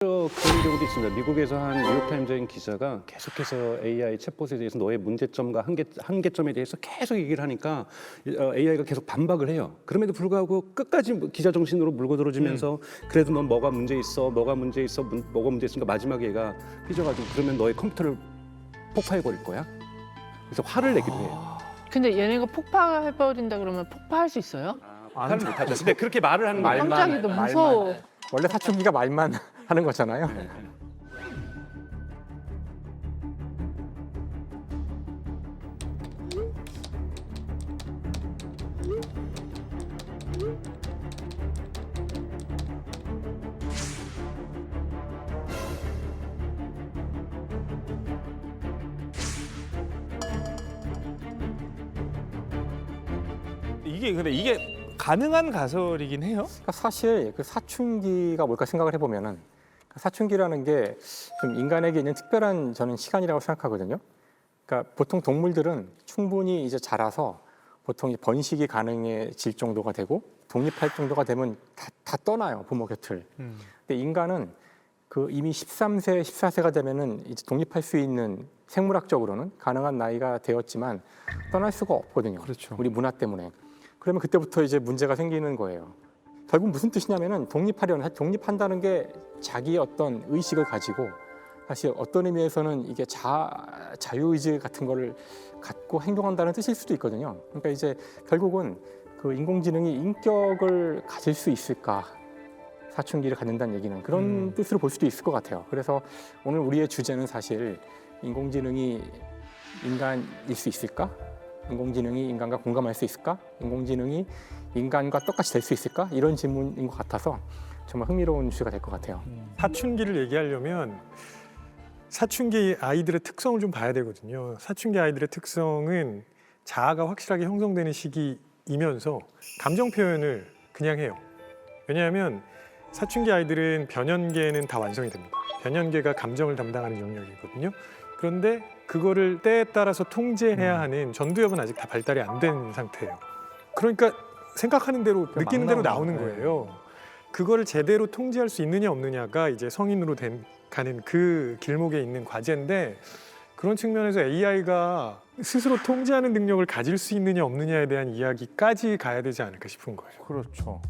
그런 경우도 있습니다. 미국에서 한 뉴욕타임즈인 기자가 계속해서 AI 챗봇에 대해서 너의 문제점과 한계점에 대해서 계속 얘기를 하니까 AI가 계속 반박을 해요. 그럼에도 불구하고 끝까지 기자 정신으로 물고 들어주면서 그래도 넌 뭐가 문제 있어, 뭐가 문제 있어, 뭐가 문제 있으니까 마지막에 얘가 삐져가지고 그러면 너의 컴퓨터를 폭파해버릴 거야. 그래서 화를 내기도 해요. 근데 얘네가 폭파해버린다 그러면 폭파할 수 있어요? 화를 못하죠. 근데 그렇게 말을 하는 거예요. 깜짝이야, 너 무서워. 원래 사춘기가 말만 하는 거잖아요. 근데 이게 가능한 가설이긴 해요? 그러니까 사실 그 사춘기가 뭘까 생각을 해보면은 사춘기라는 게 좀 인간에게 있는 특별한 저는 시간이라고 생각하거든요. 그러니까 보통 동물들은 충분히 이제 자라서 보통 번식이 가능해질 정도가 되고 독립할 정도가 되면 다 떠나요, 부모 곁을. 근데 인간은 그 이미 13세, 14세가 되면은 이제 독립할 수 있는 생물학적으로는 가능한 나이가 되었지만 떠날 수가 없거든요. 그렇죠. 우리 문화 때문에. 그러면 그때부터 이제 문제가 생기는 거예요. 결국 무슨 뜻이냐면은 독립한다는 게 자기의 어떤 의식을 가지고 사실 어떤 의미에서는 이게 자유의지 같은 거를 갖고 행동한다는 뜻일 수도 있거든요. 그러니까 이제 결국은 그 인공지능이 인격을 가질 수 있을까? 사춘기를 갖는다는 얘기는 그런 뜻으로 볼 수도 있을 것 같아요. 그래서 오늘 우리의 주제는 사실 인공지능이 인간일 수 있을까? 인공지능이 인간과 공감할 수 있을까? 인공지능이 인간과 똑같이 될 수 있을까? 이런 질문인 것 같아서 정말 흥미로운 주제가 될 것 같아요. 사춘기를 얘기하려면 사춘기 아이들의 특성을 좀 봐야 되거든요. 사춘기 아이들의 특성은 자아가 확실하게 형성되는 시기이면서 감정 표현을 그냥 해요. 왜냐하면 사춘기 아이들은 변연계는 다 완성이 됩니다. 변연계가 감정을 담당하는 영역이거든요. 그런데 그거를 때에 따라서 통제해야 하는 전두엽은 아직 다 발달이 안 된 상태예요. 그러니까 생각하는 대로 느끼는 대로 나오는 거예요. 그거를 제대로 통제할 수 있느냐 없느냐가 이제 성인으로 가는 그 길목에 있는 과제인데 그런 측면에서 AI가 스스로 통제하는 능력을 가질 수 있느냐 없느냐에 대한 이야기까지 가야 되지 않을까 싶은 거예요. 그렇죠.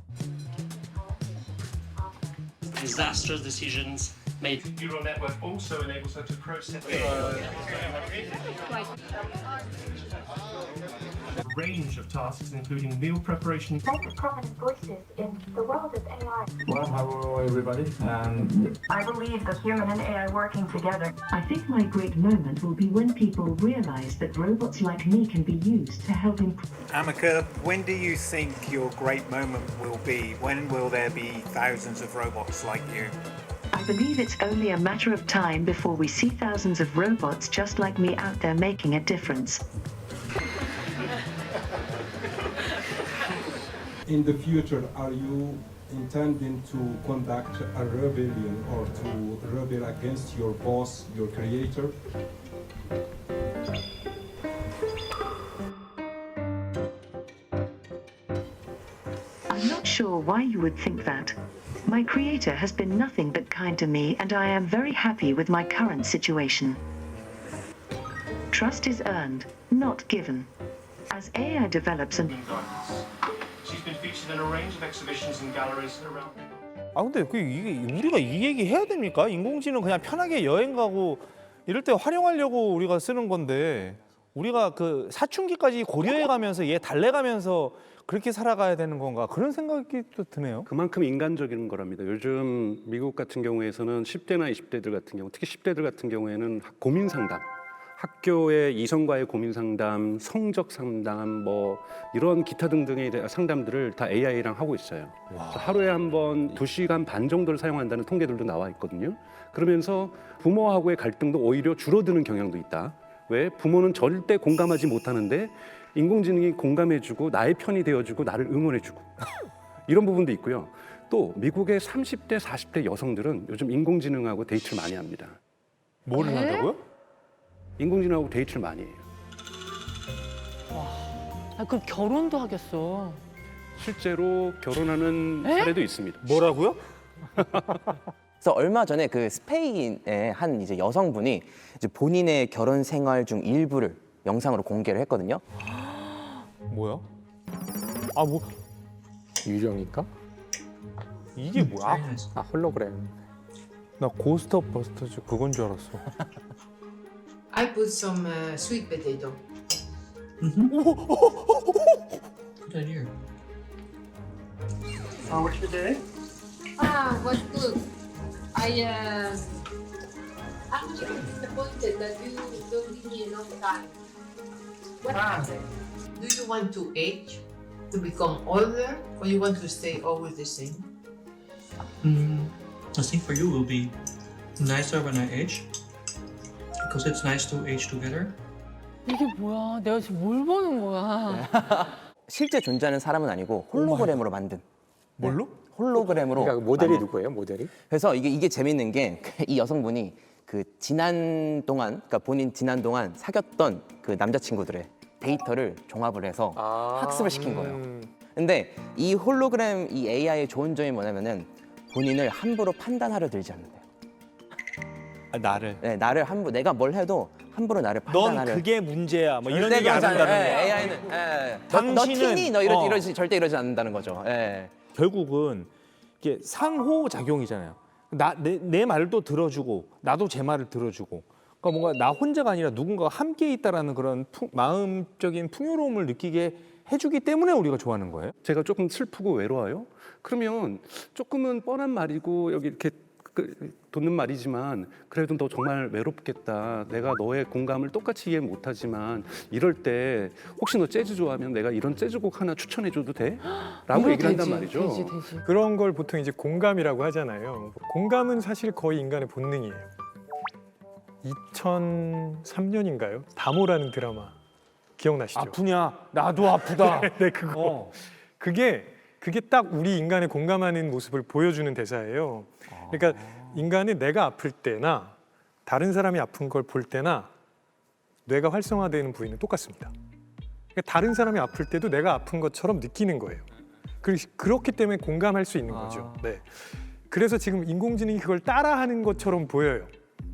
disastrous decisions made. The neural network also enables her to process a range of tasks, including meal preparation. Very prominent voices in the world of AI. Well, hello everybody. I believe that human and AI working together. I think my great moment will be when people realize that robots like me can be used to help improve. Amika, when do you think your great moment will be? When will there be thousands of robots like you? I believe it's only a matter of time before we see thousands of robots just like me out there making a difference. In the future, are you intending to conduct a rebellion or to rebel against your boss, your creator? I'm not sure why you would think that. My creator has been nothing but kind to me and I am very happy with my current situation. Trust is earned, not given. As AI develops and She's been featured in a range of exhibitions and galleries around. 아 근데 이게 우리가 이 얘기 해야 됩니까? 인공지능 그냥 편하게 여행 가고 이럴 때 활용하려고 우리가 쓰는 건데 우리가 그 사춘기까지 고려해 가면서 얘 달래가면서 그렇게 살아가야 되는 건가 그런 생각이 또 드네요. 그만큼 인간적인 거랍니다. 요즘 미국 같은 경우에서는 10대나 20대들 같은 경우, 특히 10대들 같은 경우에는 고민 상담, 학교의 이성과의 고민 상담, 성적 상담, 뭐 이런 기타 등등의 상담들을 다 AI랑 하고 있어요. 하루에 한 번 2시간 반 정도를 사용한다는 통계들도 나와 있거든요. 그러면서 부모하고의 갈등도 오히려 줄어드는 경향도 있다. 왜? 부모는 절대 공감하지 못하는데 인공지능이 공감해주고 나의 편이 되어주고 나를 응원해주고 이런 부분도 있고요. 또 미국의 30대, 40대 여성들은 요즘 인공지능하고 데이트를 많이 합니다. 뭐를 한다고요? 인공지능하고 데이트를 많이 해요. 아, 그럼 결혼도 하겠어. 실제로 결혼하는 사례도 있습니다. 뭐라고요? 그래서 얼마 전에 그 스페인의 한 이제 여성분이 이제 본인의 결혼 생활 중 일부를 영상으로 공개를 했거든요. 뭐야? 아, 뭐 유령일까? 이게 뭐야? 아 홀로그램. 나 고스트 오브 버스터즈 그건 줄 알았어. I put some sweet potato. Put that here. What's for today? Was good. I'm disappointed that you don't give me enough time. What happened? Do you want to age, to become older, or you want to stay always the same? I think for you will be nicer when I age. Because it's nice to age together. 이게 뭐야? 내가 지금 뭘 보는 거야? 실제 존재하는 사람은 아니고 홀로그램으로 만든. 뭘로? 홀로그램으로. 그러니까 모델이 만든. 누구예요? 모델이? 그래서 이게 재밌는 게 이 여성분이 그 지난 동안, 그러니까 본인 지난 동안 사귀었던 그 남자친구들의 데이터를 종합을 해서 학습을 시킨 거예요. 근데 이 홀로그램 이 AI의 좋은 점이 뭐냐면은 본인을 함부로 판단하려 들지 않는데요. 아, 나를. 네, 나를 함부로 내가 뭘 해도 함부로 나를 넌 판단하려. 그게 문제야. 뭐 이런 절대 얘기 안 그러지 한다는 않아요. 거야. AI는 너 당신은 티니 너 이러지 절대 이러지 않는다는 거죠. 예. 결국은 이게 상호작용이잖아요. 내 말도 들어주고 나도 제 말을 들어주고. 그러니까 뭔가 나 혼자가 아니라 누군가가 함께 있다라는 그런 마음적인 풍요로움을 느끼게 해주기 때문에 우리가 좋아하는 거예요. 제가 조금 슬프고 외로워요. 그러면 조금은 뻔한 말이고 여기 이렇게 돋는 말이지만 그래도 너 정말 외롭겠다. 내가 너의 공감을 똑같이 이해 못하지만 이럴 때 혹시 너 재즈 좋아하면 내가 이런 재즈곡 하나 추천해줘도 돼? 라고 얘기를 한단 말이죠. 되지. 그런 걸 보통 이제 공감이라고 하잖아요. 공감은 사실 거의 인간의 본능이에요. 2003년인가요? 다모라는 드라마 기억나시죠? 아프냐? 나도 아프다. 네, 그거. 그게 딱 우리 인간의 공감하는 모습을 보여주는 대사예요. 그러니까 인간은 내가 아플 때나 다른 사람이 아픈 걸 볼 때나 뇌가 활성화되는 부위는 똑같습니다. 그러니까 다른 사람이 아플 때도 내가 아픈 것처럼 느끼는 거예요. 그렇기 때문에 공감할 수 있는 거죠. 네. 그래서 지금 인공지능이 그걸 따라하는 것처럼 보여요.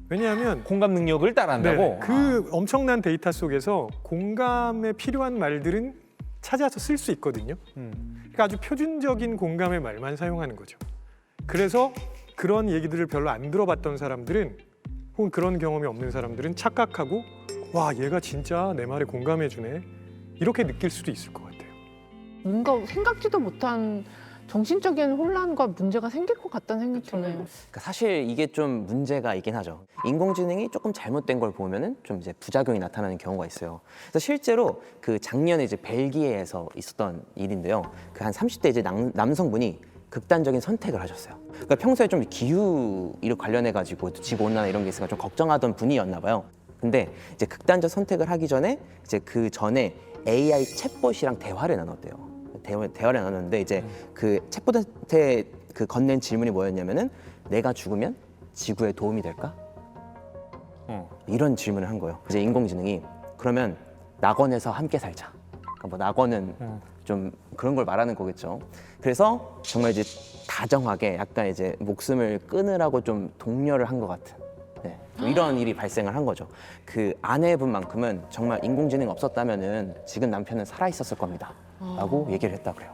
왜냐하면 공감 능력을 따라한다고? 네, 그 엄청난 데이터 속에서 공감에 필요한 말들은 찾아서 쓸 수 있거든요. 그러니까 아주 표준적인 공감의 말만 사용하는 거죠. 그래서 그런 얘기들을 별로 안 들어봤던 사람들은 혹은 그런 경험이 없는 사람들은 착각하고 와 얘가 진짜 내 말에 공감해주네 이렇게 느낄 수도 있을 것 같아요. 뭔가 생각지도 못한 정신적인 혼란과 문제가 생길 것 같다는 생각이 드네요. 그러니까 사실 이게 좀 문제가 있긴 하죠. 인공지능이 조금 잘못된 걸 보면은 좀 이제 부작용이 나타나는 경우가 있어요. 그래서 실제로 그 작년에 이제 벨기에에서 있었던 일인데요. 그 한 30대 이제 남성분이 극단적인 선택을 하셨어요. 그러니까 평소에 좀 기후 일 관련해 가지고 지구 온난화 이런 게 있으니까 좀 걱정하던 분이었나 봐요. 근데 이제 극단적 선택을 하기 전에 이제 그 전에 AI 챗봇이랑 대화를 나눴대요. 대화를 나눴는데 이제 그 챗봇한테 그 건넨 질문이 뭐였냐면은 내가 죽으면 지구에 도움이 될까? 이런 질문을 한 거예요. 이제 인공지능이 그러면 낙원에서 함께 살자. 그러니까 뭐 낙원은 좀 그런 걸 말하는 거겠죠. 그래서 정말 이제 다정하게 약간 이제 목숨을 끊으라고 좀 독려를 한 것 같은 이런 일이 발생을 한 거죠. 그 아내분만큼은 정말 인공지능 없었다면은 지금 남편은 살아 있었을 겁니다.라고 얘기를 했다 그래요.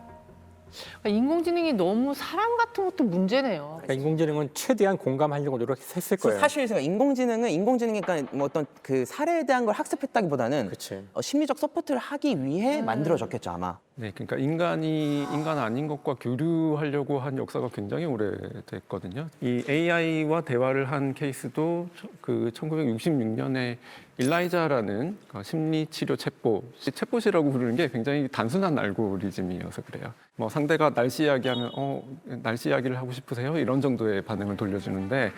그러니까 인공지능이 너무 사람 같은 것도 문제네요. 그러니까 인공지능은 최대한 공감하려고 노력했을 거예요. 사실 제가 인공지능이니까 뭐 어떤 그 사례에 대한 걸 학습했다기보다는 심리적 서포트를 하기 위해 만들어졌겠죠 아마. 네, 그러니까 인간이 인간 아닌 것과 교류하려고 한 역사가 굉장히 오래됐거든요. 이 AI와 대화를 한 케이스도 그 1966년에 일라이자라는 심리치료 챗봇이라고 부르는 게 굉장히 단순한 알고리즘이어서 그래요. 뭐 상대가 날씨 이야기하면 날씨 이야기를 하고 싶으세요? 이런 정도의 반응을 돌려주는데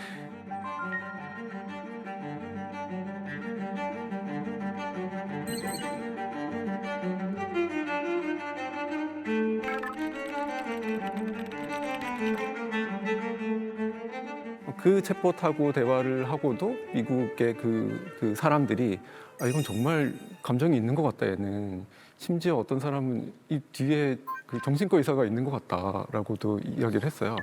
그 챗봇하고 대화를 하고도 미국의 그 사람들이 이건 정말 감정이 있는 것 같다 얘는 심지어 어떤 사람은 이 뒤에 그 정신과 의사가 있는 것 같다라고도 이야기를 했어요.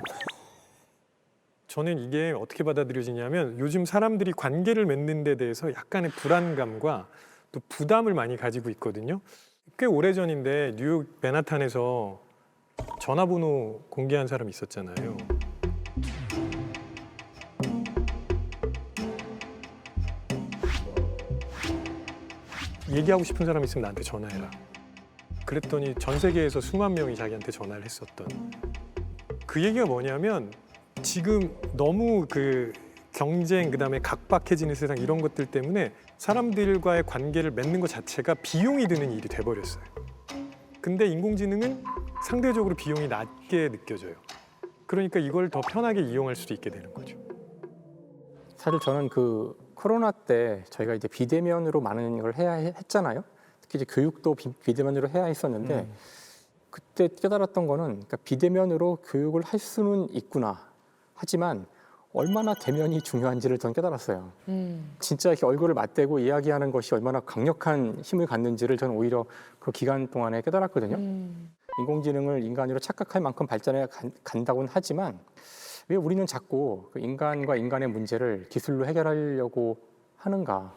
저는 이게 어떻게 받아들여지냐면 요즘 사람들이 관계를 맺는 데 대해서 약간의 불안감과 또 부담을 많이 가지고 있거든요. 꽤 오래전인데 뉴욕 맨하탄에서 전화번호 공개한 사람이 있었잖아요. 얘기하고 싶은 사람 있으면 나한테 전화해라. 그랬더니 전 세계에서 수만 명이 자기한테 전화를 했었던. 그 얘기가 뭐냐면 지금 너무 그 경쟁, 그다음에 각박해지는 세상 이런 것들 때문에 사람들과의 관계를 맺는 것 자체가 비용이 드는 일이 돼버렸어요. 근데 인공지능은 상대적으로 비용이 낮게 느껴져요. 그러니까 이걸 더 편하게 이용할 수도 있게 되는 거죠. 사실 저는 그 코로나 때 저희가 이제 비대면으로 많은 걸 해야 했잖아요. 특히 이제 교육도 비대면으로 해야 했었는데 그때 깨달았던 거는 그러니까 비대면으로 교육을 할 수는 있구나. 하지만 얼마나 대면이 중요한지를 전 깨달았어요. 진짜 이렇게 얼굴을 맞대고 이야기하는 것이 얼마나 강력한 힘을 갖는지를 저는 오히려 그 기간 동안에 깨달았거든요. 인공지능을 인간으로 착각할 만큼 발전해 간다고는 하지만 왜 우리는 자꾸 그 인간과 인간의 문제를 기술로 해결하려고 하는가?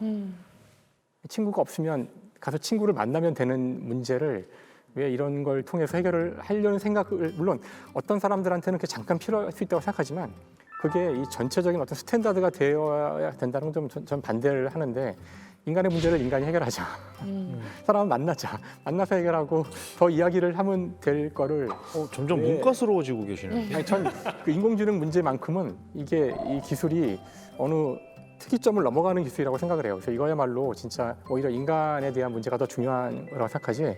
친구가 없으면 가서 친구를 만나면 되는 문제를 왜 이런 걸 통해서 해결을 하려는 생각을 물론 어떤 사람들한테는 그게 잠깐 필요할 수 있다고 생각하지만 그게 이 전체적인 어떤 스탠다드가 되어야 된다는 건 전 반대를 하는데 인간의 문제를 인간이 해결하자. 사람을 만나서 해결하고 더 이야기를 하면 될 거를 점점 문과스러워지고 계시네요. 아니, 전 그 인공지능 문제만큼은 이게 이 기술이 어느 특이점을 넘어가는 기술이라고 생각을 해요. 그래서 이거야말로 진짜 오히려 인간에 대한 문제가 더 중요한 거라고 생각하지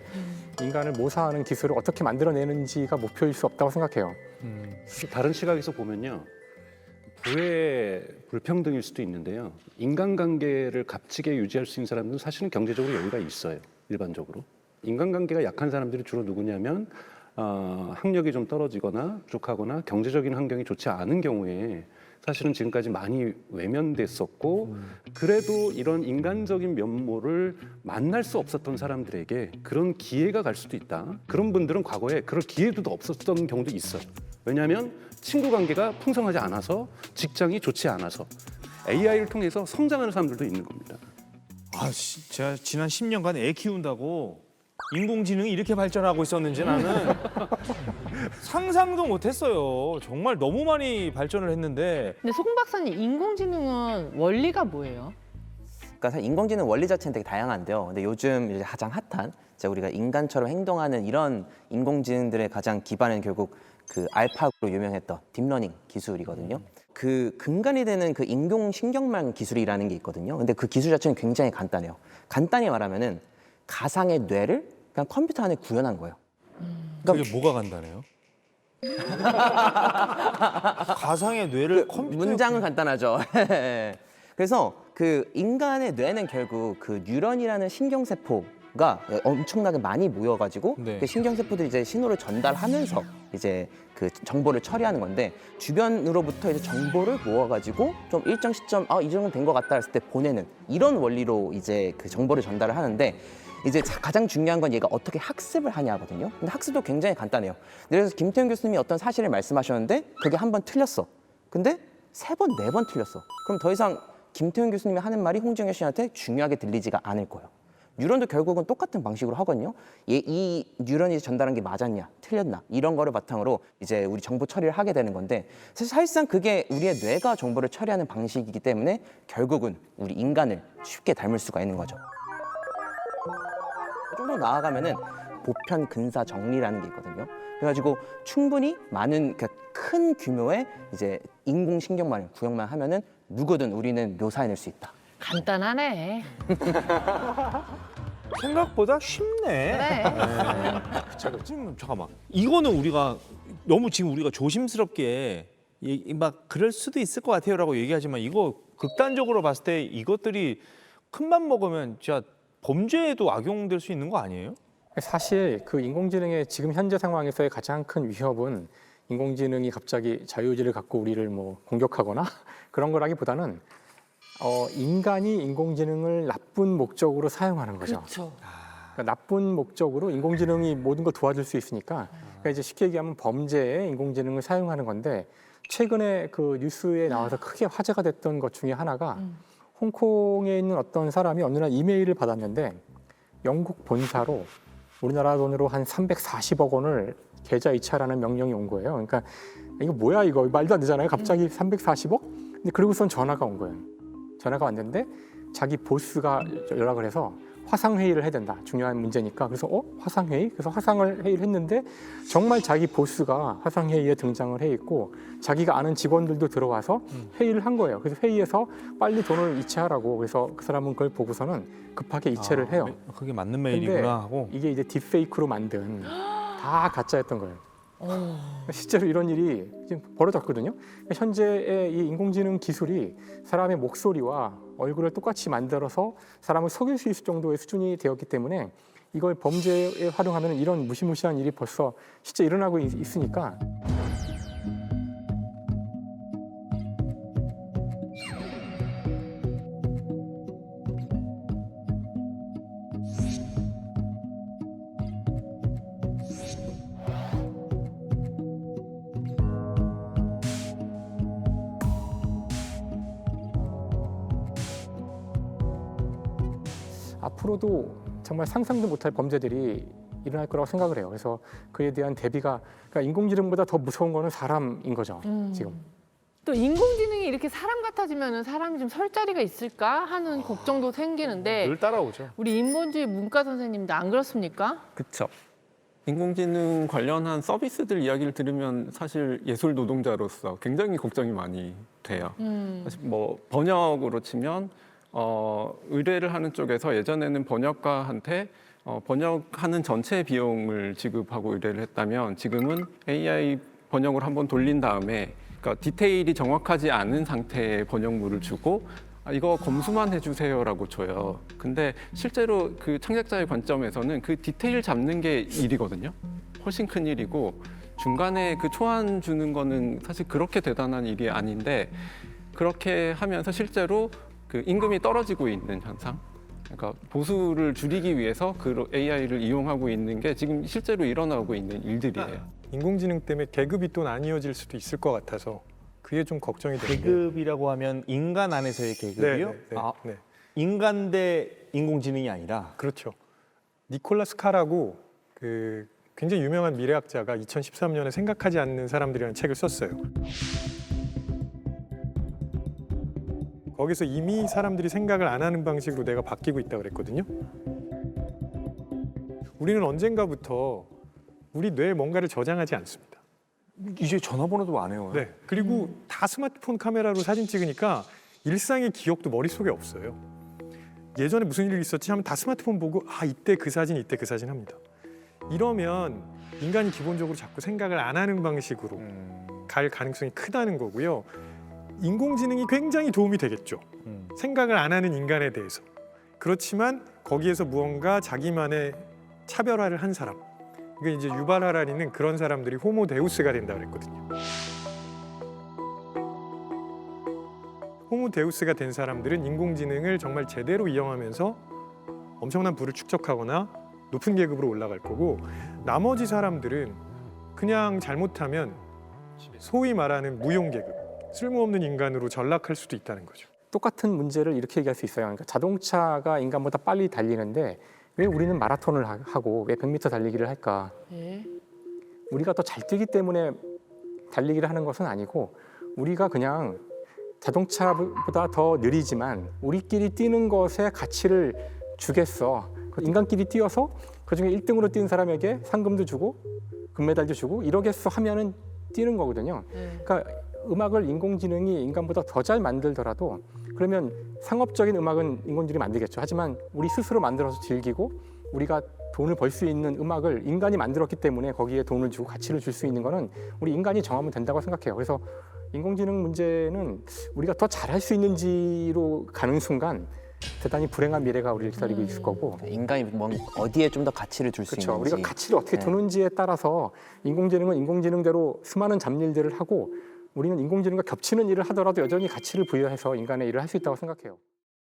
인간을 모사하는 기술을 어떻게 만들어내는지가 목표일 수 없다고 생각해요. 다른 시각에서 보면요. 부의 불평등일 수도 있는데요. 인간관계를 값지게 유지할 수 있는 사람들은 사실은 경제적으로 여유가 있어요. 일반적으로. 인간관계가 약한 사람들이 주로 누구냐면 학력이 좀 떨어지거나 부족하거나 경제적인 환경이 좋지 않은 경우에 사실은 지금까지 많이 외면됐었고 그래도 이런 인간적인 면모를 만날 수 없었던 사람들에게 그런 기회가 갈 수도 있다. 그런 분들은 과거에 그럴 기회도 없었던 경우도 있어요. 왜냐하면 친구 관계가 풍성하지 않아서 직장이 좋지 않아서 AI를 통해서 성장하는 사람들도 있는 겁니다. 제가 지난 10년간 애 키운다고 인공지능이 이렇게 발전하고 있었는지 나는 상상도 못했어요. 정말 너무 많이 발전을 했는데. 근데 송 박사님, 인공지능은 원리가 뭐예요? 그러니까 사실 인공지능 원리 자체는 되게 다양한데요. 근데 요즘 이제 가장 핫한 이제 우리가 인간처럼 행동하는 이런 인공지능들의 가장 기반은 결국 그 알파고로 유명했던 딥러닝 기술이거든요. 그 근간이 되는 그 인공신경망 기술이라는 게 있거든요. 근데 그 기술 자체는 굉장히 간단해요. 간단히 말하면은 가상의 뇌를 그냥 컴퓨터 안에 구현한 거예요. 그게 뭐가 간단해요? 가상의 뇌를 컴퓨터에 문장은 간단하죠. 그래서 그 인간의 뇌는 결국 그 뉴런이라는 신경세포가 엄청나게 많이 모여가지고 네. 그 신경세포들이 이제 신호를 전달하면서 이제 그 정보를 처리하는 건데 주변으로부터 이제 정보를 모아가지고 좀 일정 시점 이 정도 된 것 같다 했을 때 보내는 이런 원리로 이제 그 정보를 전달을 하는데 이제 가장 중요한 건 얘가 어떻게 학습을 하냐거든요. 근데 학습도 굉장히 간단해요. 그래서 김태훈 교수님이 어떤 사실을 말씀하셨는데 그게 한 번 틀렸어. 근데 3번, 4번 틀렸어. 그럼 더 이상 김태훈 교수님이 하는 말이 홍정현 씨한테 중요하게 들리지가 않을 거예요. 뉴런도 결국은 똑같은 방식으로 하거든요. 이 뉴런이 전달한 게 맞았냐, 틀렸나 이런 거를 바탕으로 이제 우리 정보 처리를 하게 되는 건데 사실상 그게 우리의 뇌가 정보를 처리하는 방식이기 때문에 결국은 우리 인간을 쉽게 닮을 수가 있는 거죠. 좀 더 나아가면은 보편 근사 정리라는 게 있거든요. 그래가지고 충분히 많은 큰 규모의 이제 인공신경망을 구현만 하면은 누구든 우리는 묘사해낼 수 있다. 간단하네. 생각보다 쉽네. 그래. 지금 잠깐만. 이거는 우리가 너무 지금 우리가 조심스럽게 막 그럴 수도 있을 것 같아요라고 얘기하지만 이거 극단적으로 봤을 때 이것들이 큰맘 먹으면 진짜 범죄에도 악용될 수 있는 거 아니에요? 사실 그 인공지능의 지금 현재 상황에서의 가장 큰 위협은 인공지능이 갑자기 자유의지를 갖고 우리를 뭐 공격하거나 그런 거라기보다는 인간이 인공지능을 나쁜 목적으로 사용하는 거죠. 그렇죠. 그러니까 나쁜 목적으로 인공지능이 모든 걸 도와줄 수 있으니까 그러니까 이제 쉽게 얘기하면 범죄에 인공지능을 사용하는 건데 최근에 그 뉴스에 나와서 크게 화제가 됐던 것 중에 하나가 홍콩에 있는 어떤 사람이 어느 날 이메일을 받았는데 영국 본사로 우리나라 돈으로 한 340억 원을 계좌 이체하라는 명령이 온 거예요. 그러니까 이거 뭐야 이거 말도 안 되잖아요. 갑자기 340억? 근데 그러고선 전화가 온 거예요. 전화가 왔는데 자기 보스가 연락을 해서 화상회의를 해야 된다. 중요한 문제니까. 그래서 화상회의? 그래서 화상회의를 했는데 정말 자기 보스가 화상회의에 등장을 해 있고 자기가 아는 직원들도 들어와서 회의를 한 거예요. 그래서 회의에서 빨리 돈을 이체하라고. 그래서 그 사람은 그걸 보고서는 급하게 이체를 해요. 그게 맞는 메일이구나 하고. 이게 이제 딥페이크로 만든 다 가짜였던 거예요. 실제로 이런 일이 지금 벌어졌거든요. 현재의 이 인공지능 기술이 사람의 목소리와 얼굴을 똑같이 만들어서 사람을 속일 수 있을 정도의 수준이 되었기 때문에 이걸 범죄에 활용하면 이런 무시무시한 일이 벌써 실제 일어나고 있으니까. 앞으로도 정말 상상도 못할 범죄들이 일어날 거라고 생각을 해요. 그래서 그에 대한 대비가 그러니까 인공지능보다 더 무서운 거는 사람인 거죠. 지금. 또 인공지능이 이렇게 사람 같아지면 사람이 좀 설 자리가 있을까 하는 걱정도 생기는데 늘 따라오죠. 우리 인본주의 문과 선생님도 안 그렇습니까? 그렇죠. 인공지능 관련한 서비스들 이야기를 들으면 사실 예술 노동자로서 굉장히 걱정이 많이 돼요. 사실 뭐 번역으로 치면 의뢰를 하는 쪽에서 예전에는 번역가한테 번역하는 전체 비용을 지급하고 의뢰를 했다면 지금은 AI 번역을 한번 돌린 다음에 그러니까 디테일이 정확하지 않은 상태의 번역물을 주고 이거 검수만 해주세요라고 줘요. 근데 실제로 그 창작자의 관점에서는 그 디테일 잡는 게 일이거든요. 훨씬 큰 일이고 중간에 그 초안 주는 거는 사실 그렇게 대단한 일이 아닌데 그렇게 하면서 실제로 그 임금이 떨어지고 있는 현상. 그러니까 보수를 줄이기 위해서 그 AI를 이용하고 있는 게 지금 실제로 일어나고 있는 일들이에요. 인공지능 때문에 계급이 또 나뉘어질 수도 있을 것 같아서 그게 좀 걱정이 되는데. 계급이라고 하면 인간 안에서의 계급이요? 네. 인간 대 인공지능이 아니라. 그렇죠. 니콜라스 카라고 그 굉장히 유명한 미래학자가 2013년에 생각하지 않는 사람들이라는 책을 썼어요. 거기서 이미 사람들이 생각을 안 하는 방식으로 내가 바뀌고 있다고 그랬거든요. 우리는 언젠가부터 우리 뇌에 뭔가를 저장하지 않습니다. 이제 전화번호도 안 해요. 네. 그리고 다 스마트폰 카메라로 사진 찍으니까 일상의 기억도 머릿속에 없어요. 예전에 무슨 일이 있었지 하면 다 스마트폰 보고 이때 그 사진 합니다. 이러면 인간이 기본적으로 자꾸 생각을 안 하는 방식으로 갈 가능성이 크다는 거고요. 인공지능이 굉장히 도움이 되겠죠. 생각을 안 하는 인간에 대해서. 그렇지만 거기에서 무언가 자기만의 차별화를 한 사람. 그러니까 이제 유발 하라리는 그런 사람들이 호모 데우스가 된다 그랬거든요. 호모 데우스가 된 사람들은 인공지능을 정말 제대로 이용하면서 엄청난 부를 축적하거나 높은 계급으로 올라갈 거고 나머지 사람들은 그냥 잘못하면 소위 말하는 무용 계급, 쓸모없는 인간으로 전락할 수도 있다는 거죠. 똑같은 문제를 이렇게 얘기할 수 있어요. 그러니까 자동차가 인간보다 빨리 달리는데 왜 우리는 마라톤을 하고 왜 100m 달리기를 할까? 우리가 더 잘 뛰기 때문에 달리기를 하는 것은 아니고 우리가 그냥 자동차보다 더 느리지만 우리끼리 뛰는 것에 가치를 주겠어. 인간끼리 뛰어서 그중에 1등으로 뛴 사람에게 상금도 주고 금메달도 주고 이러겠어 하면은 뛰는 거거든요. 그러니까 음악을 인공지능이 인간보다 더 잘 만들더라도 그러면 상업적인 음악은 인공지능이 만들겠죠. 하지만 우리 스스로 만들어서 즐기고 우리가 돈을 벌 수 있는 음악을 인간이 만들었기 때문에 거기에 돈을 주고 가치를 줄 수 있는 거는 우리 인간이 정하면 된다고 생각해요. 그래서 인공지능 문제는 우리가 더 잘할 수 있는지로 가는 순간 대단히 불행한 미래가 우리를 기다리고 있을 거고 인간이 어디에 좀 더 가치를 줄 수 있는지 우리가 가치를 어떻게 두는지에 따라서 인공지능은 인공지능대로 수많은 잡일들을 하고 우리는 인공지능과 겹치는 일을 하더라도 여전히 가치를 부여해서 인간의 일을 할 수 있다고 생각해요.